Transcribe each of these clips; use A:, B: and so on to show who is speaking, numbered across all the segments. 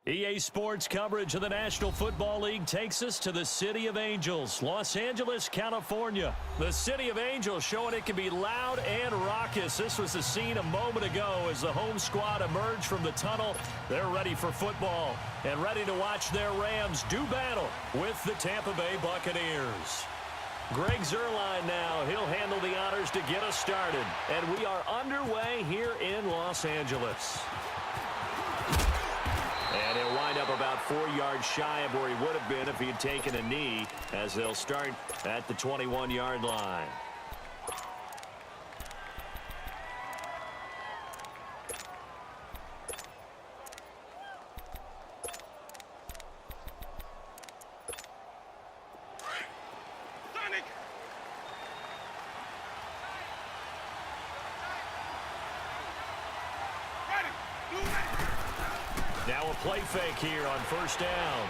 A: EA Sports coverage of the National Football League takes us to the City of Angels, Los Angeles, California. The City of Angels showing it can be loud and raucous. This was the scene a moment ago as the home squad emerged from the tunnel. They're ready for football and ready to watch their Rams do battle with the Tampa Bay Buccaneers. Greg Zuerlein now. He'll handle the honors to get us started. And we are underway here in Los Angeles. And he'll wind up about 4 yards shy of where he would have been if he had taken a knee, as they'll start at the 21-yard line. Now a play fake here on first down.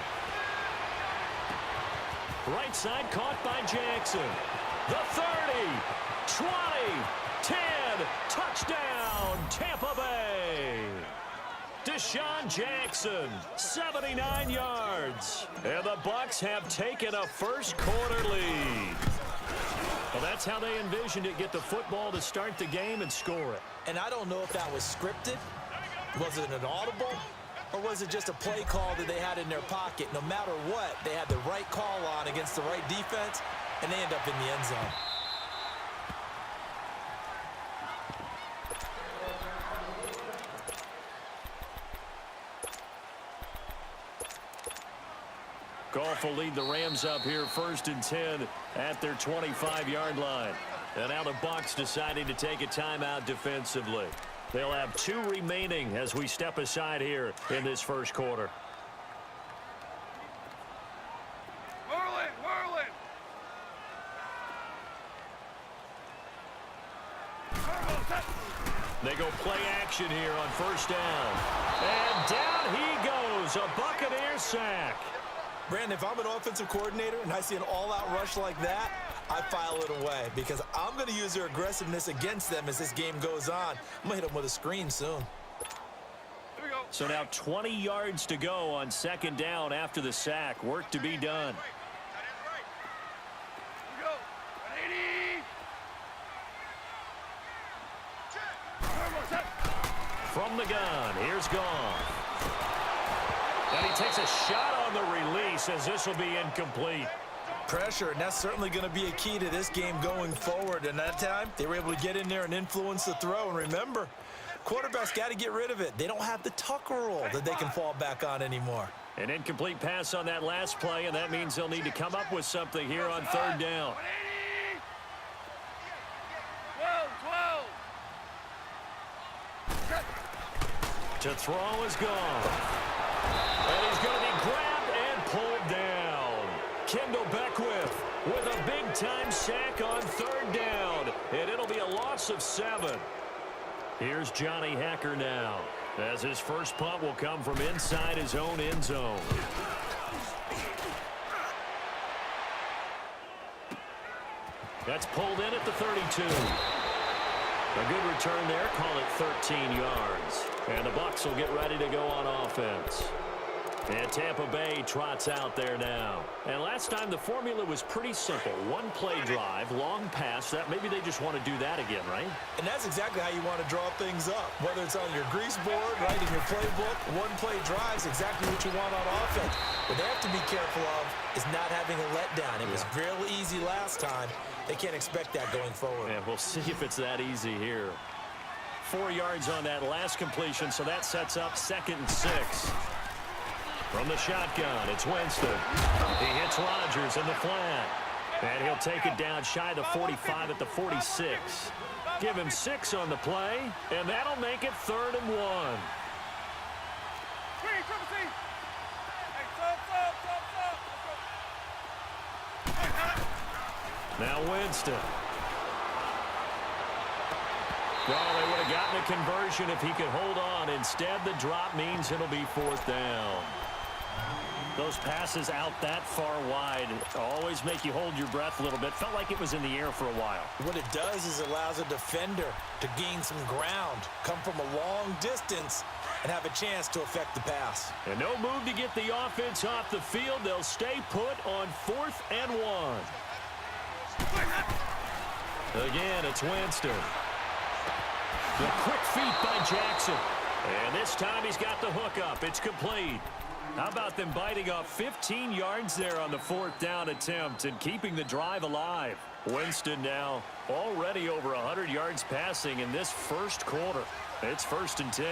A: Right side caught by Jackson. The 30, 20, 10, touchdown, Tampa Bay. Deshaun Jackson, 79 yards. And the Bucs have taken a first quarter lead. Well, that's how they envisioned it, get the football to start the game and score it.
B: And I don't know if that was scripted. Was it an audible? Or was it just a play call that they had in their pocket? No matter what, they had the right call on against the right defense, and they end up in the end zone.
A: Goff will lead the Rams up here 1st and 10 at their 25-yard line. And now the Bucs deciding to take a timeout defensively. They'll have 2 remaining as we step aside here in this first quarter.
C: Whirl it.
A: They go play action here on first down. And down he goes, a Buccaneer sack.
B: Brandon, if I'm an offensive coordinator and I see an all-out rush like that, I file it away because I'm going to use their aggressiveness against them as this game goes on. I'm going to hit them with a screen soon.
C: Here we go.
A: So now 20 yards to go on second down after the sack. Work to be done.
C: Here we go. 180.
A: From the gun, here's Goff. And he takes a shot on the release as this will be incomplete.
B: Pressure, and that's certainly going to be a key to this game going forward. And that time, they were able to get in there and influence the throw. And remember, quarterbacks got to get rid of it. They don't have the tuck roll that they can fall back on anymore.
A: An incomplete pass on that last play, and that means they'll need to come up with something here on third down.
C: 12.
A: To throw is Goff. And he's going to be grabbed and pulled down. Kendall Beckwith with a big-time sack on third down. And it'll be a loss of 7. Here's Johnny Hacker now, as his first punt will come from inside his own end zone. That's pulled in at the 32. A good return there, call it 13 yards. And the Bucs will get ready to go on offense. And Tampa Bay trots out there now. And last time the formula was pretty simple. One play drive, long pass. That maybe they just want to do that again, right?
B: And that's exactly how you want to draw things up. Whether it's on your grease board, right, in your playbook, one play drive is exactly what you want on offense. What they have to be careful of is not having a letdown. It was real easy last time. They can't expect that going forward.
A: And we'll see if it's that easy here. 4 yards on that last completion, so that sets up 2nd and 6. From the shotgun, it's Winston. He hits Rodgers in the flat. And he'll take it down shy of the 45 at the 46. Give him 6 on the play, and that'll make it 3rd and 1. Now Winston. Well, they would have gotten a conversion if he could hold on. Instead, the drop means it'll be 4th down. Those passes out that far wide always make you hold your breath a little bit. Felt like it was in the air for a while.
B: What it does is it allows a defender to gain some ground, come from a long distance, and have a chance to affect the pass.
A: And no move to get the offense off the field. They'll stay put on 4th and 1. Again, it's Winston. The quick feet by Jackson. And this time he's got the hook up. It's complete. How about them biting off 15 yards there on the 4th down attempt and keeping the drive alive? Winston now already over 100 yards passing in this first quarter. It's 1st and 10.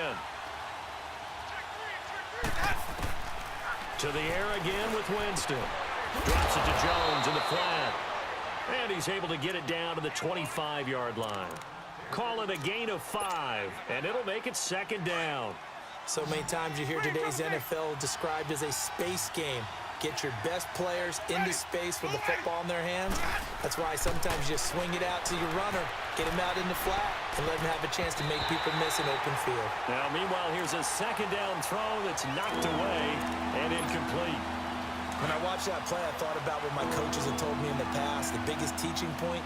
A: To the air again with Winston. Drops it to Jones in the flat. And he's able to get it down to the 25-yard line. Call it a gain of 5, and it'll make it 2nd down.
B: So many times you hear today's NFL described as a space game. Get your best players into space with the football in their hands. That's why sometimes you just swing it out to your runner, get him out in the flat, and let him have a chance to make people miss an open field.
A: Now, meanwhile, here's a 2nd down throw that's knocked away and incomplete.
B: When I watched that play, I thought about what my coaches had told me in the past. The biggest teaching point,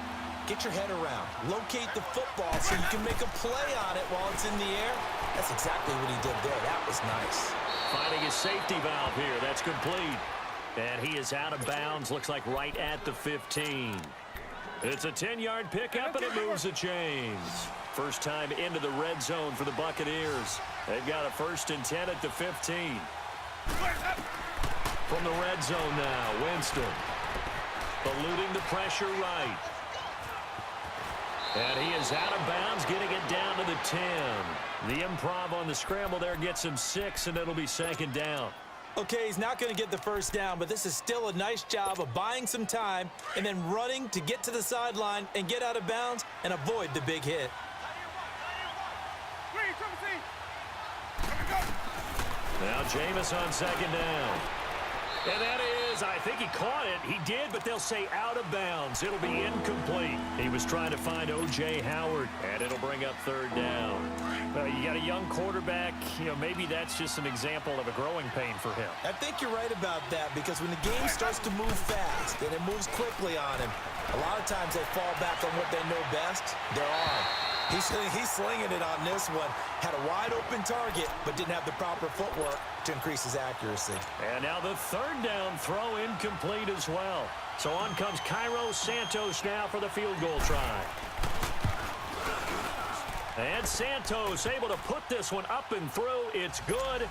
B: get your head around. Locate the football so you can make a play on it while it's in the air. That's exactly what he did there. That was nice.
A: Finding his safety valve here. That's complete. And he is out of bounds. Looks like right at the 15. It's a 10-yard pickup, and it moves the chains. First time into the red zone for the Buccaneers. They've got a 1st and 10 at the 15. From the red zone now, Winston. Eluding the pressure right. And he is out of bounds, getting it down to the 10. The improv on the scramble there gets him 6, and it'll be 2nd down.
B: Okay, he's not going to get the 1st down, but this is still a nice job of buying some time and then running to get to the sideline and get out of bounds and avoid the big hit.
A: Now Jameis on 2nd down. And that is, I think he caught it. He did, but they'll say out of bounds. It'll be incomplete. He was trying to find O.J. Howard, and it'll bring up 3rd down. You got a young quarterback. Maybe that's just an example of a growing pain for him.
B: I think you're right about that because when the game starts to move fast and it moves quickly on him, a lot of times they fall back on what they know best, their arm. He's slinging it on this one. Had a wide open target, but didn't have the proper footwork to increase his accuracy.
A: And now the 3rd down throw incomplete as well. So on comes Cairo Santos now for the field goal try. And Santos able to put this one up and through. It's good.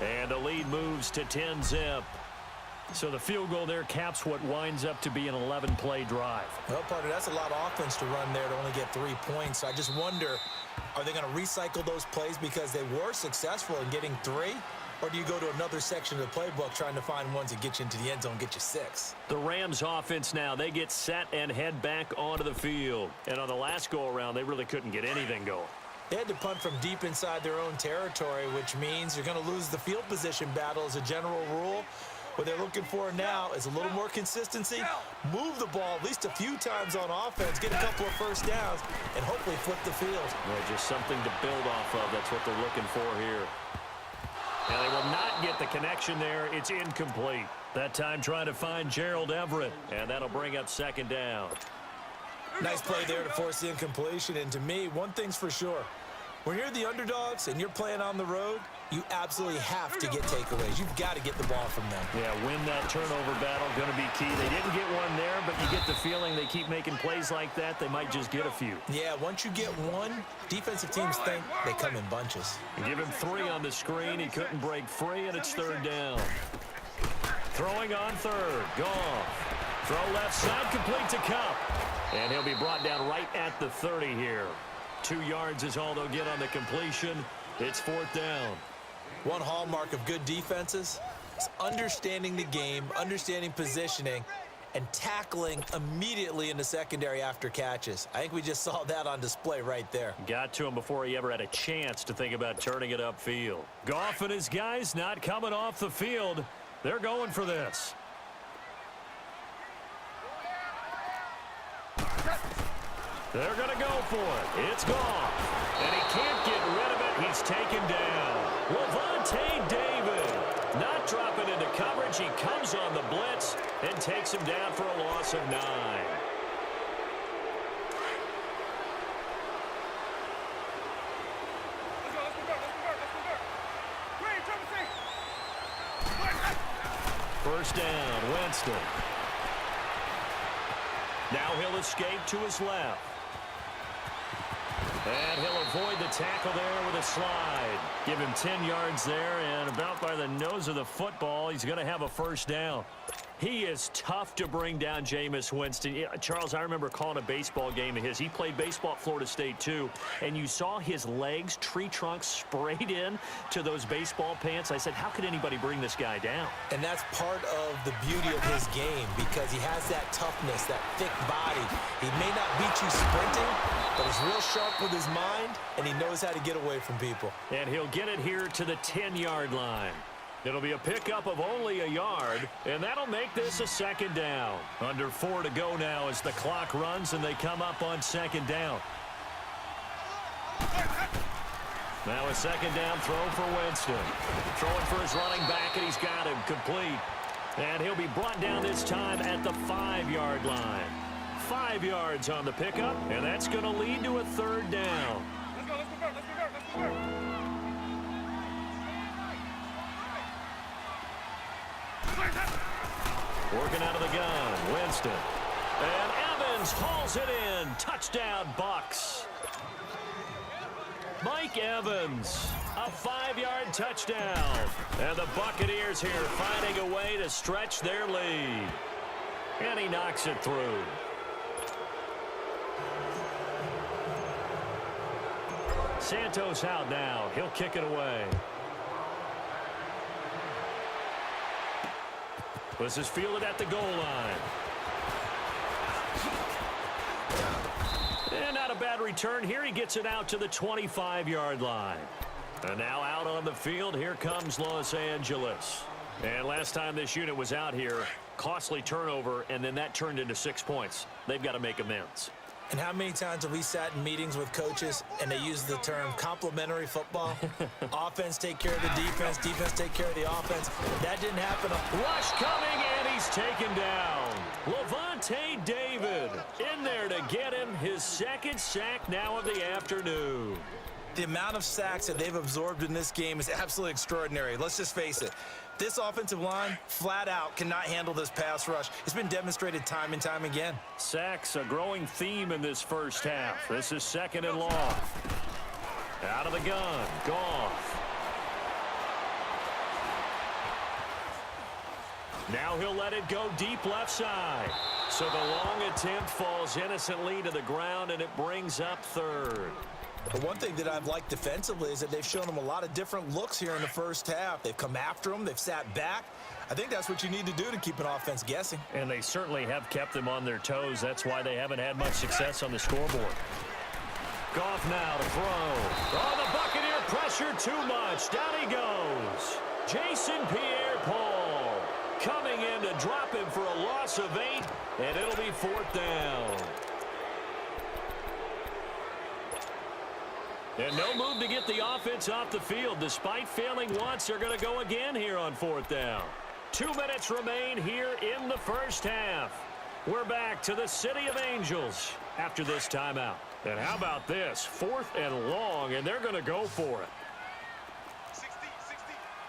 A: And the lead moves to 10-zip. So the field goal there caps what winds up to be an 11-play drive.
B: Well, partner, that's a lot of offense to run there to only get 3 points. I just wonder, are they going to recycle those plays because they were successful in getting 3? Or do you go to another section of the playbook trying to find ones that get you into the end zone, get you 6?
A: The Rams offense now, they get set and head back onto the field. And on the last go-around, they really couldn't get anything going.
B: They had to punt from deep inside their own territory, which means you're going to lose the field position battle as a general rule. What they're looking for now is a little more consistency, move the ball at least a few times on offense, get a couple of 1st downs, and hopefully flip the field.
A: Yeah, just something to build off of. That's what they're looking for here. And they will not get the connection there. It's incomplete. That time trying to find Gerald Everett, and that'll bring up 2nd down.
B: Nice play there to force the incompletion. And to me, one thing's for sure. When you're the underdogs and you're playing on the road, you absolutely have to get takeaways. You've got to get the ball from them.
A: Yeah, win that turnover battle, going to be key. They didn't get one there, but you get the feeling they keep making plays like that, they might just get a few.
B: Yeah, once you get one, defensive teams think they come in bunches.
A: And give him 3 on the screen. He couldn't break free, and it's 3rd down. Throwing on 3rd. Goff. Throw left side, complete to Cup. And he'll be brought down right at the 30 here. 2 yards is all they'll get on the completion. It's 4th down.
B: One hallmark of good defenses is understanding the game, understanding positioning, and tackling immediately in the secondary after catches. I think we just saw that on display right there.
A: Got to him before he ever had a chance to think about turning it upfield. Goff and his guys not coming off the field. They're going for this. They're going to go for it. It's Goff. And he can't get rid of it. He's taken down. Levante David not dropping into coverage. He comes on the blitz and takes him down for a loss of 9. First down, Winston. Now he'll escape to his left. And he'll avoid the tackle there with a slide. Give him 10 yards there, and about by the nose of the football, he's going to have a first down. He is tough to bring down, Jameis Winston. Yeah, Charles, I remember calling a baseball game of his. He played baseball at Florida State, too, and you saw his legs, tree trunks sprayed in to those baseball pants. I said, how could anybody bring this guy down?
B: And that's part of the beauty of his game because he has that toughness, that thick body. He may not beat you sprinting, but he's real sharp with his mind, and he knows how to get away from people.
A: And he'll get it here to the 10-yard line. It'll be a pickup of only a yard, and that'll make this a second down. Under 4 to go now as the clock runs and they come up on second down. Now a second down throw for Winston. Throwing for his running back, and he's got him complete. And he'll be brought down this time at the 5-yard line. 5 yards on the pickup, and that's going to lead to a third down.
C: Let's go.
A: Working out of the gun, Winston. And Evans hauls it in. Touchdown, Bucs. Mike Evans, a 5-yard touchdown. And the Buccaneers here finding a way to stretch their lead. And he knocks it through. Santos out now. He'll kick it away. This is fielded at the goal line. And not a bad return here. He gets it out to the 25-yard line. And now out on the field, here comes Los Angeles. And last time this unit was out here, costly turnover, and then that turned into 6 points. They've got to make amends.
B: And how many times have we sat in meetings with coaches and they use the term complementary football? Offense take care of the defense, defense take care of the offense. That didn't happen.
A: Rush coming, and he's taken down. Levante David in there to get him his second sack now of the afternoon.
B: The amount of sacks that they've absorbed in this game is absolutely extraordinary. Let's just face it. This offensive line, flat out, cannot handle this pass rush. It's been demonstrated time and time again.
A: Sacks, a growing theme in this first half. This is second and long. Out of the gun, Goff. Now he'll let it go deep left side. So the long attempt falls innocently to the ground, and it brings up third.
B: But one thing that I've liked defensively is that they've shown them a lot of different looks here in the first half. They've come after them. They've sat back. I think that's what you need to do to keep an offense guessing.
A: And they certainly have kept them on their toes. That's why they haven't had much success on the scoreboard. Goff now to throw. Oh, the Buccaneer pressure too much. Down he goes. Jason Pierre-Paul coming in to drop him for a loss of 8, and it'll be fourth down. And no move to get the offense off the field. Despite failing once, they're going to go again here on fourth down. 2 minutes remain here in the first half. We're back to the City of Angels after this timeout. And how about this? 4th and long, and they're going to go for it.
C: 60.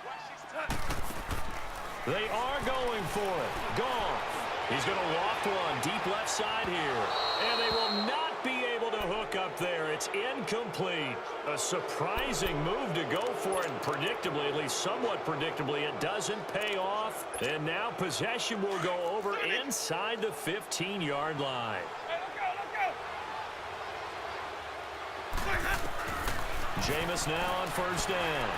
C: Watch 60.
A: They are going for it. Goff. He's going to loft one deep left side here. And they will not be able to hook up there. It's incomplete. A surprising move to go for it, and predictably, at least somewhat predictably, it doesn't pay off. And now possession will go over inside the 15-yard line. Jameis now on first down.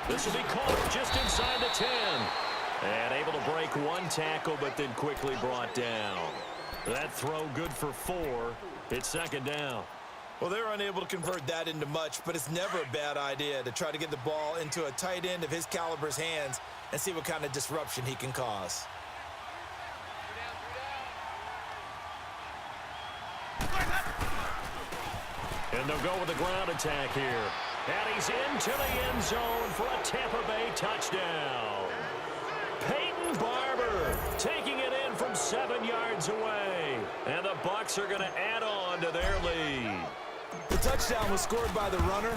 A: This will be caught just inside the 10. And able to break one tackle, but then quickly brought down. That throw good for 4. It's second down.
B: Well, they're unable to convert that into much, but it's never a bad idea to try to get the ball into a tight end of his caliber's hands and see what kind of disruption he can cause.
A: And they'll go with the ground attack here. And he's into the end zone for a Tampa Bay touchdown. Peyton Barber taking it in from 7 yards away. And the Bucs are going to add on to their lead.
B: The touchdown was scored by the runner,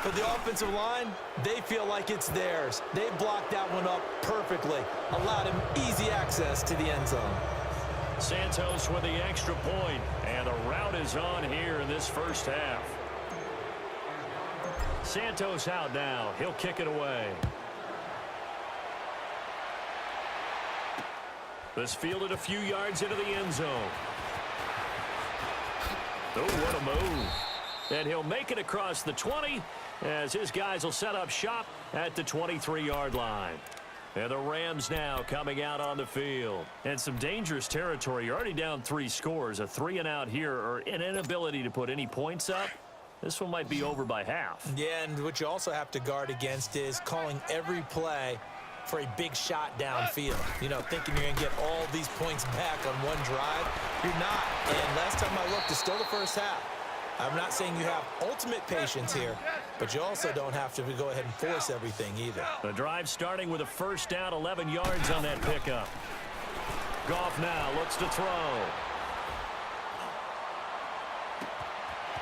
B: but the offensive line, they feel like it's theirs. They blocked that one up perfectly, allowed him easy access to the end zone.
A: Santos with the extra point, and the route is on here in this first half. Santos out now. He'll kick it away. This fielded a few yards into the end zone. Oh, what a move. And he'll make it across the 20 as his guys will set up shop at the 23-yard line. And the Rams now coming out on the field. And some dangerous territory. You're already down 3 scores. A 3-and-out here, or an inability to put any points up. This one might be over by half.
B: Yeah, and what you also have to guard against is calling every play for a big shot downfield. You know, thinking you're going to get all these points back on one drive. You're not. And last time I looked, it's still the first half. I'm not saying you have ultimate patience here, but you also don't have to go ahead and force everything either.
A: The drive starting with a first down, 11 yards on that pickup. Goff now looks to throw.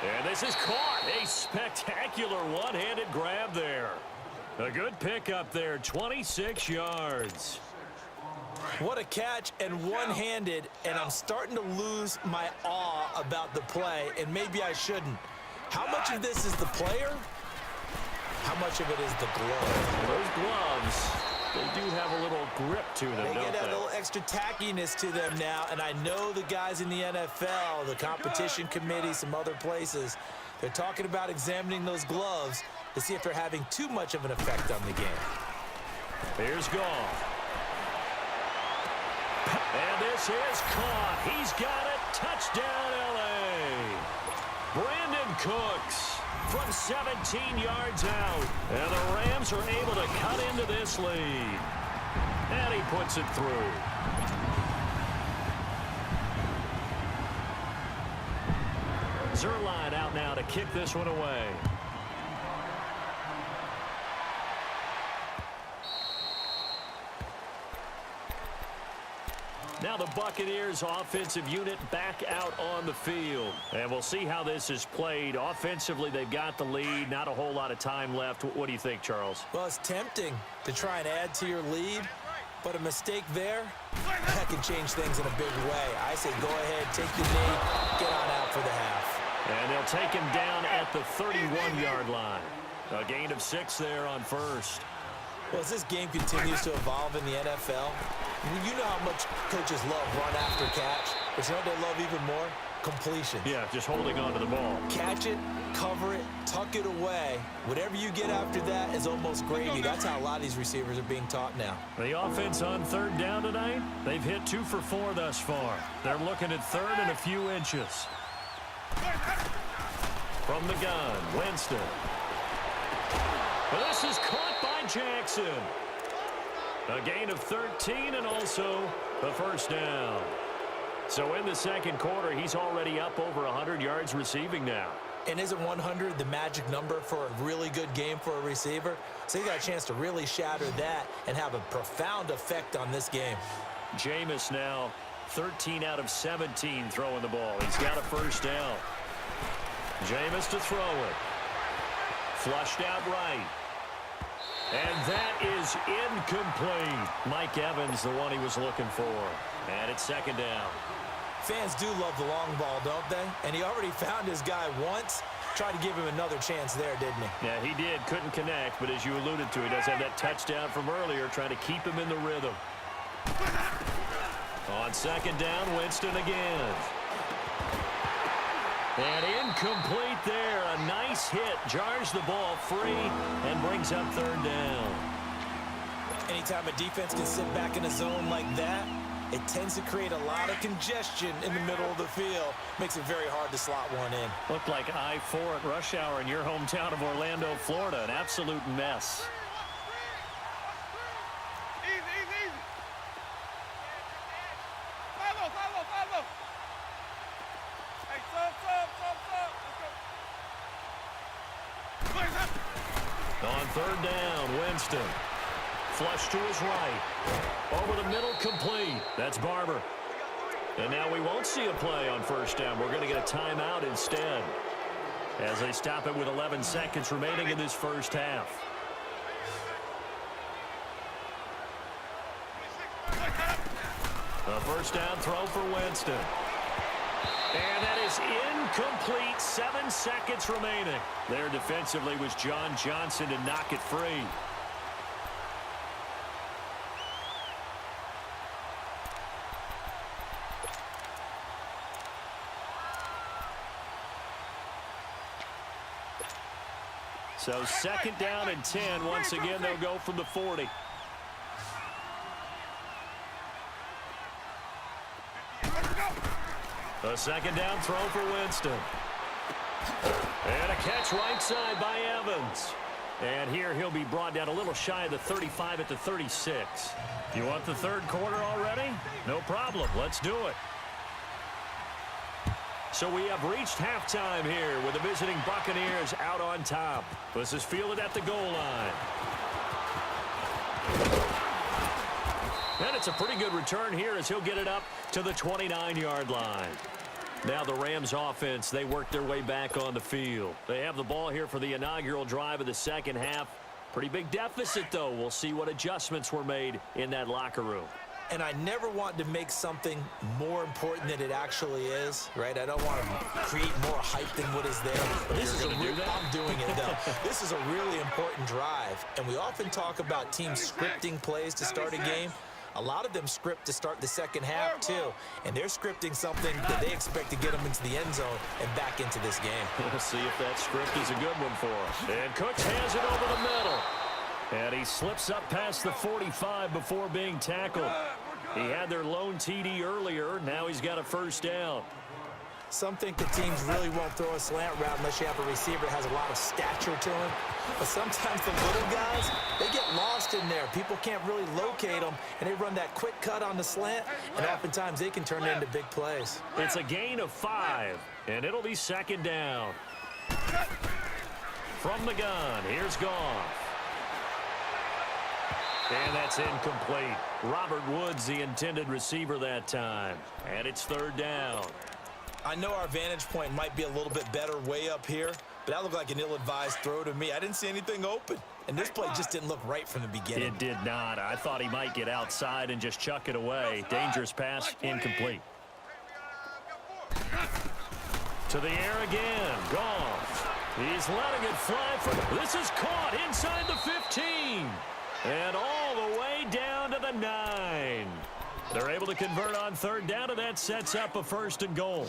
A: And this is caught. A spectacular one-handed grab there. A good pickup there, 26 yards.
B: What a catch, and one-handed, and I'm starting to lose my awe about the play, and maybe I shouldn't. How much of this is the player? How much of it is the glove?
A: Those gloves, they do have a little grip to them,
B: They
A: don't
B: get a
A: they?
B: little extra tackiness to them now, and I know the guys in the NFL, the competition committee, some other places, they're talking about examining those gloves to see if they're having too much of an effect on the game.
A: Here's Goff. And this is caught. He's got it. Touchdown, L.A. Brandon Cooks from 17 yards out. And the Rams are able to cut into this lead. And he puts it through. Zerline out now to kick this one away. Now the Buccaneers offensive unit back out on the field. And we'll see how this is played. Offensively, they've got the lead. Not a whole lot of time left. What do you think, Charles?
B: Well, it's tempting to try and add to your lead, but a mistake there, that can change things in a big way. I say go ahead, take the knee, get on out for the half.
A: And they'll take him down at the 31-yard line. A gain of 6 there on first.
B: Well, as this game continues to evolve in the NFL, you know how much coaches love run after catch, but you know what they love even more? Completion.
A: Yeah, just holding on to the ball.
B: Catch it, cover it, tuck it away. Whatever you get after that is almost gravy. That's how a lot of these receivers are being taught now.
A: The offense on third down tonight, they've hit 2 for 4 thus far. They're looking at third and a few inches. From the gun, Winston. Well, this is caught by Jackson. A gain of 13 and also the first down. So in the second quarter, he's already up over 100 yards receiving now.
B: And isn't 100 the magic number for a really good game for a receiver? So you got a chance to really shatter that and have a profound effect on this game.
A: Jameis now 13 out of 17 throwing the ball. He's got a first down. Jameis to throw it. Flushed out right. And that is incomplete. Mike Evans, the one he was looking for. And it's second down.
B: Fans do love the long ball, don't they? And he already found his guy once. Tried to give him another chance there, didn't he?
A: Yeah, he did. Couldn't connect, but as you alluded to, he does have that touchdown from earlier, trying to keep him in the rhythm. On second down, Winston again. And incomplete there. A nice hit. Jars the ball free and brings up third down.
B: Anytime a defense can sit back in a zone like that, it tends to create a lot of congestion in the middle of the field. Makes it very hard to slot one in.
A: Looked like I-4 at rush hour in your hometown of Orlando, Florida. An absolute mess.
C: Easy, easy, easy. Follow. Hey, sub. Let's go.
A: Third down, Winston. Flush to his right. Over the middle, complete. That's Barber. And now we won't see a play on first down. We're going to get a timeout instead, as they stop it with 11 seconds remaining in this first half. A first down throw for Winston. And that is incomplete. 7 seconds remaining. There defensively was John Johnson to knock it free. So second down and 10. Once again, they'll go from the 40. A second down throw for Winston. And a catch right side by Evans. And here he'll be brought down a little shy of the 35 at the 36. You want the third quarter already? No problem. Let's do it. So we have reached halftime here with the visiting Buccaneers out on top. This is fielded at the goal line. And it's a pretty good return here as he'll get it up to the 29-yard line. Now the Rams offense, they work their way back on the field. They have the ball here for the inaugural drive of the second half. Pretty big deficit, though. We'll see what adjustments were made in that locker room.
B: And I never want to make something more important than it actually is, right? I don't want to create more hype than what is there. But this is I'm doing it, though. This is a really important drive. And we often talk about teams scripting plays to start a game. A lot of them script to start the second half, too. And they're scripting something that they expect to get them into the end zone and back into this game.
A: We'll see if that script is a good one for us. And Cooks has it over the middle. And he slips up past the 45 before being tackled. He had their lone TD earlier. Now he's got a first down.
B: Some think the teams really won't throw a slant route unless you have a receiver that has a lot of stature to him. But sometimes the little guys, they get lost in there. People can't really locate them, and they run that quick cut on the slant, and oftentimes they can turn it into big plays.
A: It's a gain of 5, and it'll be second down. From the gun, here's Goff. And that's incomplete. Robert Woods, the intended receiver that time. And it's third down.
B: I know our vantage point might be a little bit better way up here, but that looked like an ill-advised throw to me. I didn't see anything open, and this play just didn't look right from the beginning.
A: It did not. I thought he might get outside and just chuck it away. Dangerous pass, incomplete. To the air again. Goff. He's letting it fly. This is caught inside the 15. And all the way down to the 9. They're able to convert on third down, and that sets up a first and goal.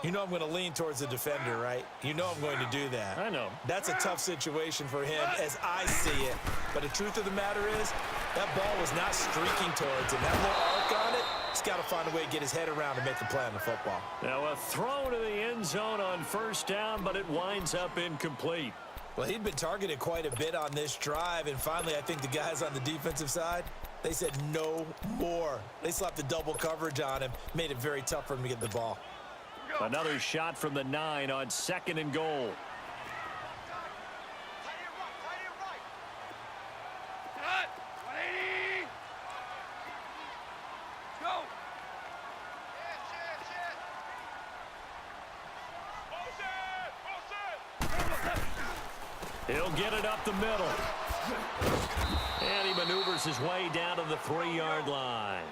B: You know I'm going to lean towards the defender, right? You know I'm going to do that.
A: I know.
B: That's a tough situation for him as I see it. But the truth of the matter is, that ball was not streaking towards him. That little arc on it, he's got to find a way to get his head around and make a play on the football.
A: Now a throw to the end zone on first down, but it winds up incomplete.
B: Well, he'd been targeted quite a bit on this drive, and finally I think the guys on the defensive side, they said no more. They slapped the double coverage on him, made it very tough for him to get the ball.
A: Another shot from the 9 on second and goal.
C: Cut. 180. Go.
A: He'll get it up the middle. And he maneuvers his way down to the 3-yard line.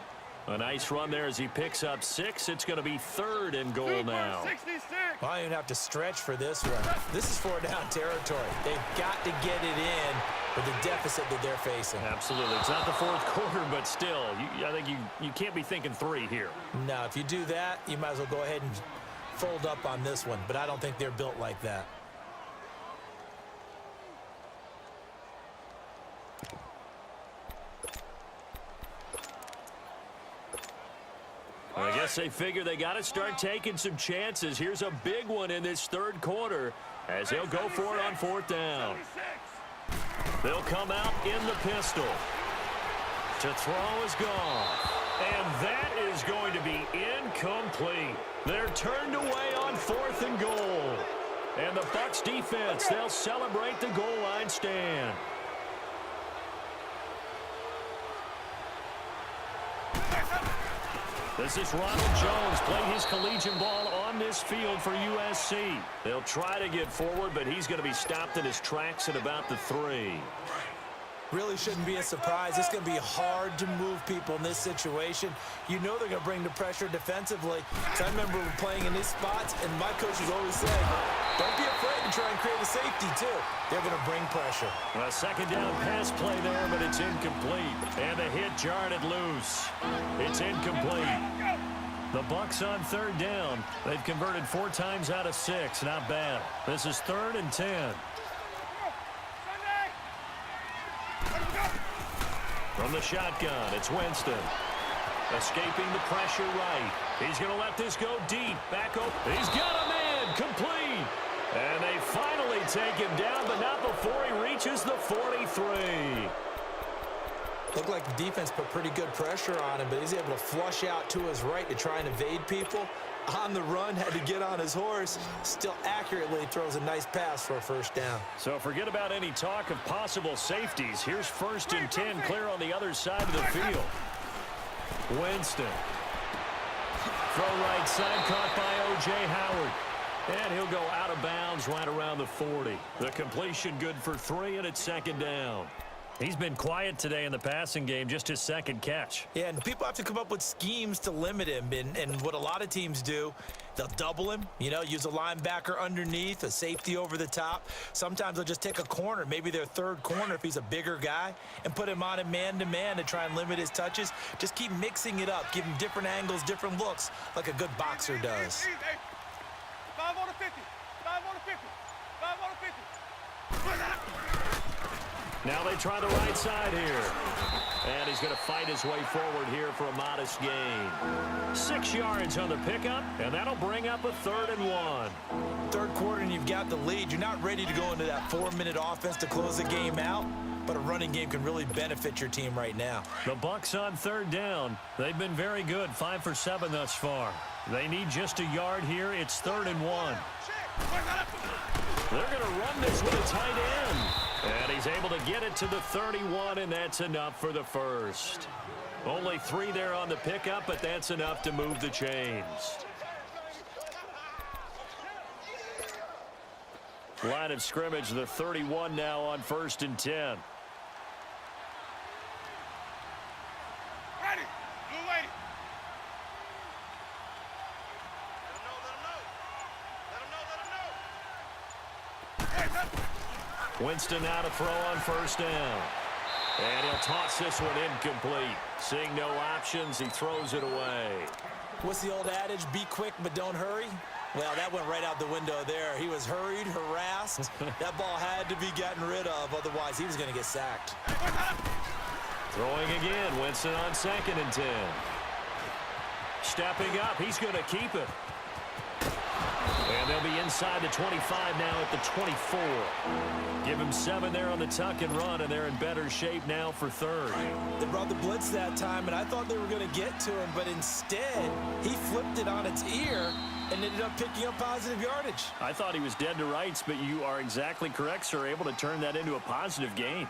A: A nice run there as he picks up 6. It's going to be third and goal now.
C: 66.
B: Well, I don't even have to stretch for this one. This is 4-down territory. They've got to get it in with the deficit that they're facing.
A: Absolutely. It's not the fourth quarter, but still, I think you can't be thinking 3 here.
B: No, if you do that, you might as well go ahead and fold up on this one. But I don't think they're built like that.
A: I guess they figure they got to start taking some chances. Here's a big one in this third quarter as they'll go for it on fourth down. They'll come out in the pistol. To throw is Goff. And that is going to be incomplete. They're turned away on fourth and goal. And the Bucs defense, they'll celebrate the goal line stand. This is Ronald Jones playing his collegiate ball on this field for USC. They'll try to get forward, but he's going to be stopped in his tracks at about the 3.
B: Really shouldn't be a surprise. It's going to be hard to move people in this situation. You know they're going to bring the pressure defensively. So I remember playing in these spots, and my coaches always say, don't be afraid to try and create a safety, too. They're going to bring pressure.
A: A second down pass play there, but it's incomplete. And the hit jarred it loose. It's incomplete. The Bucs on third down. They've converted 4 times out of 6. Not bad. This is 3rd and 10. From the shotgun, it's Winston. Escaping the pressure right. He's going to let this go deep. Back up. He's got a man. Complete. And they finally take him down, but not before he reaches the 43.
B: Looked like the defense put pretty good pressure on him, but he's able to flush out to his right to try and evade people. On the run, had to get on his horse. Still accurately throws a nice pass for a first down.
A: So forget about any talk of possible safeties. Here's 1st and 10 clear on the other side of the field. Winston. Throw right side, caught by O.J. Howard. And he'll go out of bounds right around the 40. The completion good for 3, and it's 2nd down. He's been quiet today in the passing game, just his 2nd catch.
B: Yeah, and people have to come up with schemes to limit him. And what a lot of teams do, they'll double him, use a linebacker underneath, a safety over the top. Sometimes they'll just take a corner, maybe their 3rd corner if he's a bigger guy, and put him on a man-to-man to try and limit his touches. Just keep mixing it up, give him different angles, different looks, like a good boxer does.
C: 5 on the 50. 5 on the 50. 5 on the 50.
A: Now they try the right side here. And he's going to fight his way forward here for a modest gain. 6 yards on the pickup, and that'll bring up a 3rd and 1.
B: 3rd quarter, and you've got the lead. You're not ready to go into that 4-minute offense to close the game out, but a running game can really benefit your team right now.
A: The Bucs on 3rd down. They've been very good, 5 for 7 thus far. They need just a yard here. It's 3rd and 1. They're going to run this with a tight end. And he's able to get it to the 31, and that's enough for the first. Only 3 there on the pickup, but that's enough to move the chains. Line of scrimmage, the 31 now on 1st and 10.
C: Ready. Blue lady. Let him know.
A: Winston now to throw on 1st down. And he'll toss this one incomplete. Seeing no options, he throws it away.
B: What's the old adage? Be quick, but don't hurry. Well, that went right out the window there. He was hurried, harassed. That ball had to be gotten rid of, otherwise he was going to get sacked.
A: Throwing again, Winston on 2nd and 10. Stepping up, he's going to keep it. And they'll be inside the 25 now at the 24. Give him 7 there on the tuck and run, and they're in better shape now for 3rd.
B: They brought the blitz that time, and I thought they were going to get to him, but instead, he flipped it on its ear and ended up picking up positive yardage.
A: I thought he was dead to rights, but you are exactly correct, sir, able to turn that into a positive gain.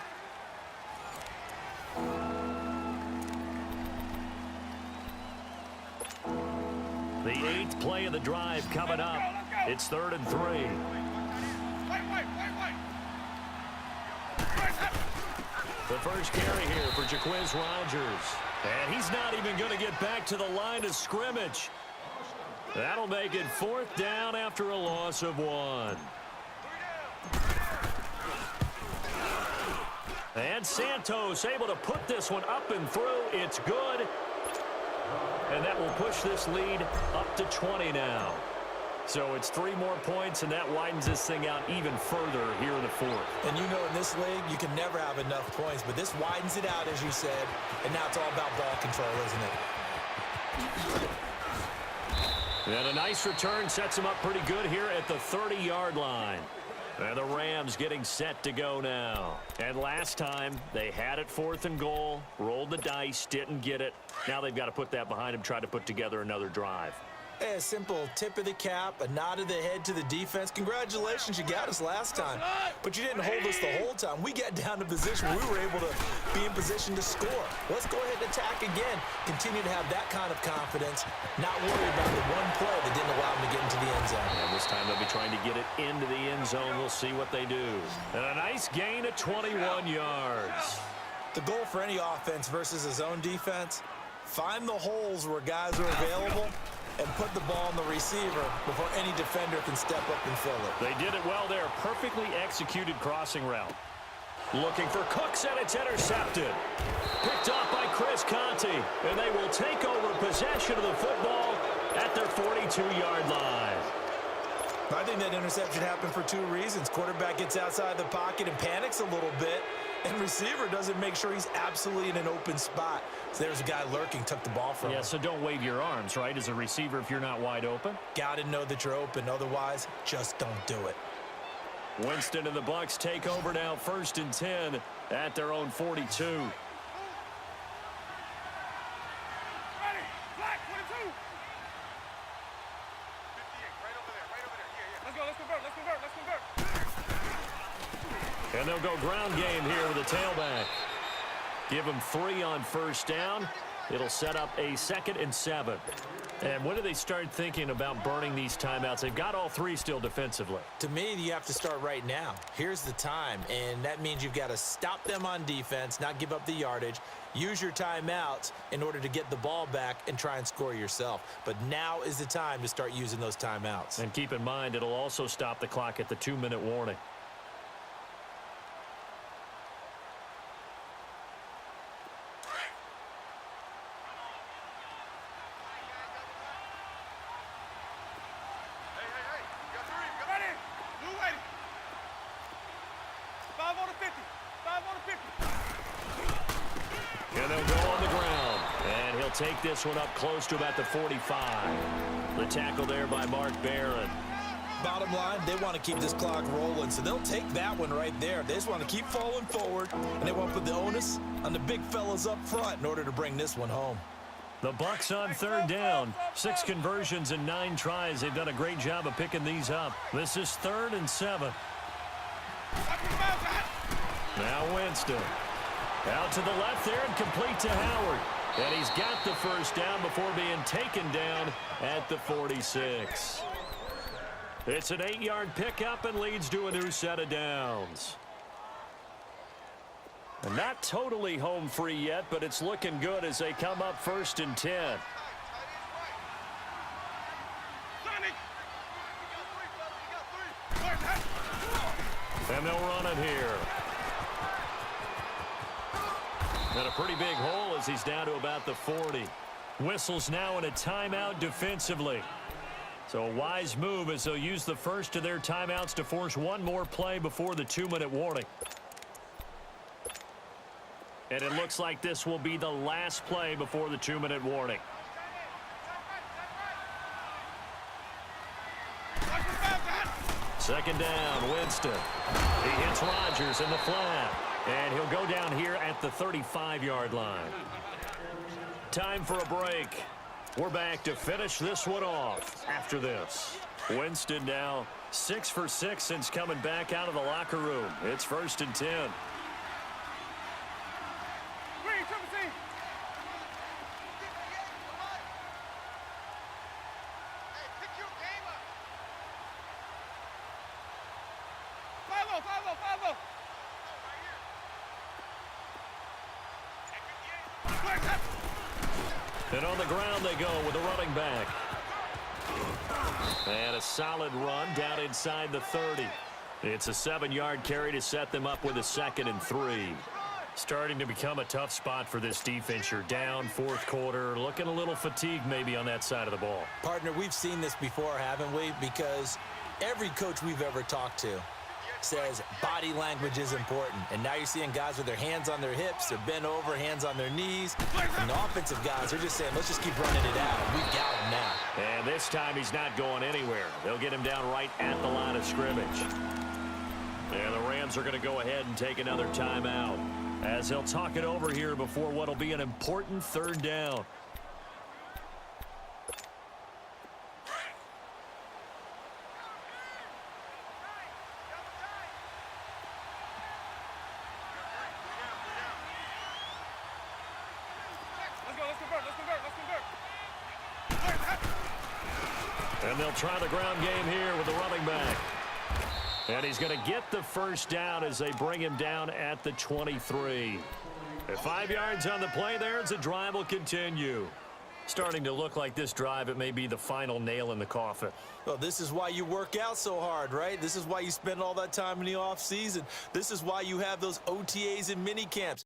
A: The 8th play of the drive coming up. It's 3rd and 3.
C: Wait.
A: The first carry here for Jaquiz Rogers. And he's not even going to get back to the line of scrimmage. That'll make it 4th down after a loss of 1. And Santos able to put this one up and through. It's good. And that will push this lead up to 20 now. So it's 3 more points, and that widens this thing out even further here in the 4th.
B: And you know in this league, you can never have enough points, but this widens it out, as you said, and now it's all about ball control, isn't it?
A: And a nice return sets him up pretty good here at the 30-yard line. And the Rams getting set to go now. And last time, they had it 4th and goal, rolled the dice, didn't get it. Now they've got to put that behind them, try to put together another drive.
B: Hey, a simple tip of the cap, a nod of the head to the defense. Congratulations, you got us last time. But you didn't hold us the whole time. We got down to position where we were able to be in position to score. Let's go ahead and attack again. Continue to have that kind of confidence, not worry about the one play that didn't allow them to get into the end zone.
A: And this time they'll be trying to get it into the end zone. We'll see what they do. And a nice gain of 21 yards.
B: The goal for any offense versus a zone defense, find the holes where guys are available and put the ball on the receiver before any defender can step up and fill it.
A: They did it well there. Perfectly executed crossing route. Looking for Cooks, and it's intercepted. Picked off by Chris Conte, and they will take over possession of the football at their 42-yard line.
B: I think that interception happened for two reasons. Quarterback gets outside the pocket and panics a little bit, and receiver doesn't make sure he's absolutely in an open spot. So there's a guy lurking, took the ball from him.
A: Yeah, so don't wave your arms, right, as a receiver if you're not wide open.
B: Got to know that you're open. Otherwise, just don't do it.
A: Winston and the Bucs take over now, 1st and 10 at their own 42.
C: Ready. Black, 22. 58, right over there, right over there. Yeah. Let's go, let's convert, let's convert, let's convert.
A: And they'll go ground game here with a tailback. Give them 3 on 1st down. It'll set up a 2nd and 7. And when do they start thinking about burning these timeouts? They've got all 3 still defensively.
B: To me, you have to start right now. Here's the time, and that means you've got to stop them on defense, not give up the yardage, use your timeouts in order to get the ball back and try and score yourself. But now is the time to start using those timeouts.
A: And keep in mind, it'll also stop the clock at the 2-minute warning. And they'll go on the ground. And he'll take this one up close to about the 45. The tackle there by Mark Barron.
B: Bottom line, they want to keep this clock rolling, so they'll take that one right there. They just want to keep falling forward, and they want to put the onus on the big fellas up front in order to bring this one home.
A: The Bucs on 3rd down. 6 conversions and 9 tries. They've done a great job of picking these up. This is 3rd and 7. Now Winston. Out to the left there and complete to Howard. And he's got the 1st down before being taken down at the 46. It's an 8-yard pickup and leads to a new set of downs. And not totally home free yet, but it's looking good as they come up 1st and 10. And they'll run it here. And a pretty big hole as he's down to about the 40. Whistles now in a timeout defensively. So a wise move as they'll use the first of their timeouts to force one more play before the 2-minute warning. And it looks like this will be the last play before the 2-minute warning. Second down, Winston. He hits Rodgers in the flat. And he'll go down here at the 35-yard line. Time for a break. We're back to finish this one off after this. Winston now 6 for 6 since coming back out of the locker room. It's 1st and 10. And on the ground they go with a running back. And a solid run down inside the 30. It's a 7-yard carry to set them up with a 2nd and 3. Starting to become a tough spot for this defense. You're down 4th quarter, looking a little fatigued maybe on that side of the ball.
B: Partner, we've seen this before, haven't we? Because every coach we've ever talked to says body language is important. And now you're seeing guys with their hands on their hips, they're bent over, hands on their knees. And the offensive guys are just saying, let's just keep running it out. We've got him now.
A: And this time he's not going anywhere. They'll get him down right at the line of scrimmage. And the Rams are going to go ahead and take another timeout as they'll talk it over here before what will be an important 3rd down. And they'll try the ground game here with the running back. And he's going to get the first down as they bring him down at the 23. At 5 yards on the play there as the drive will continue. Starting to look like this drive, it may be the final nail in the coffin.
B: Well, this is why you work out so hard, right? This is why you spend all that time in the offseason. This is why you have those OTAs and mini camps.